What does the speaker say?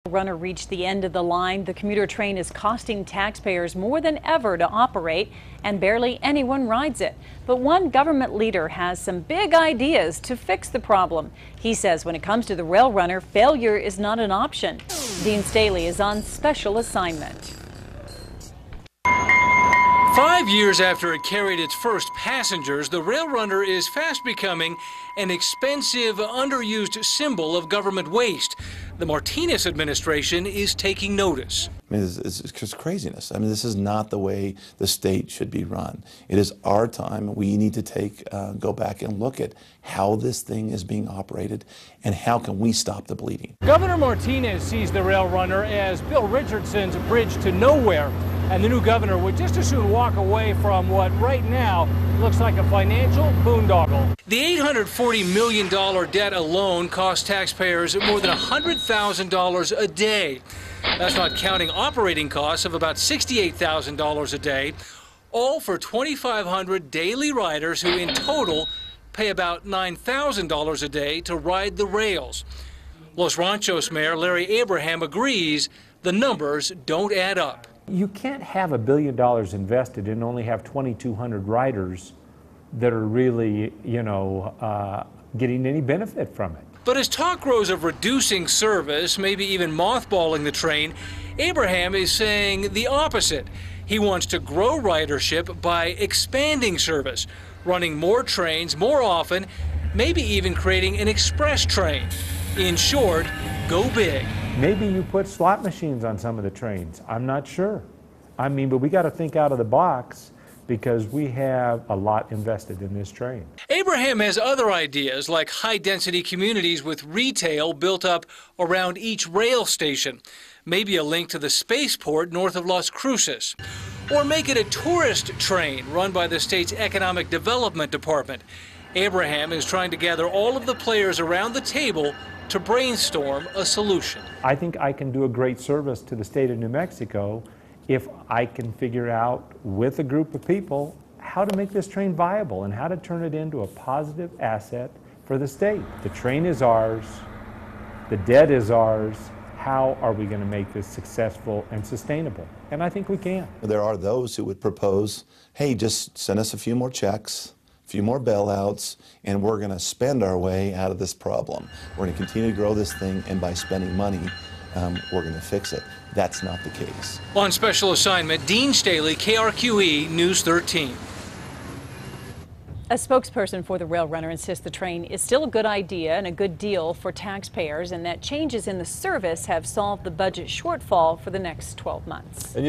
Runner reached the end of the line. The commuter train is costing taxpayers more than ever to operate, and barely anyone rides it. But one government leader has some big ideas to fix the problem. He says when it comes to the rail runner, failure is not an option. Dean Staley is on special assignment. 5 years after it carried its first passengers, the rail runner is fast becoming an expensive, underused symbol of government waste. The Martinez administration is taking notice. I mean, it's just craziness. I mean, this is not the way the state should be run. It is our time. We need to go back and look at how this thing is being operated and how can we stop the bleeding. Governor Martinez sees the rail runner as Bill Richardson's bridge to nowhere, and the new governor would just as soon walk away from what right now looks like a financial boondoggle. The $840 million debt alone cost taxpayers more than $100,000 a day. That's not counting operating costs of about $68,000 a day, all for 2,500 daily riders who in total pay about $9,000 a day to ride the rails. Los Ranchos Mayor Larry Abraham agrees the numbers don't add up. You can't have $1 billion invested and only have 2,200 riders that are really, getting any benefit from it. But as talk grows of reducing service, maybe even mothballing the train, Abraham is saying the opposite. He wants to grow ridership by expanding service, running more trains more often, maybe even creating an express train. In short, go big. Maybe you put slot machines on some of the trains. I'm not sure. But we got to think out of the box because we have a lot invested in this train. Abraham has other ideas like high-density communities with retail built up around each rail station, maybe a link to the spaceport north of Las Cruces, or make it a tourist train run by the state's Economic Development Department. Abraham is trying to gather all of the players around the table to brainstorm a solution. I think I can do a great service to the state of New Mexico if I can figure out with a group of people how to make this train viable and how to turn it into a positive asset for the state. The train is ours, the debt is ours. How are we going to make this successful and sustainable? And I think we can. There are those who would propose, hey, just send us a few more checks, a few more bailouts, and we're going to spend our way out of this problem. We're going to continue to grow this thing, and by spending money, we're going to fix it. That's not the case. On special assignment, Dean Staley, KRQE News 13. A spokesperson for the rail runner insists the train is still a good idea and a good deal for taxpayers, and that changes in the service have solved the budget shortfall for the next 12 months. And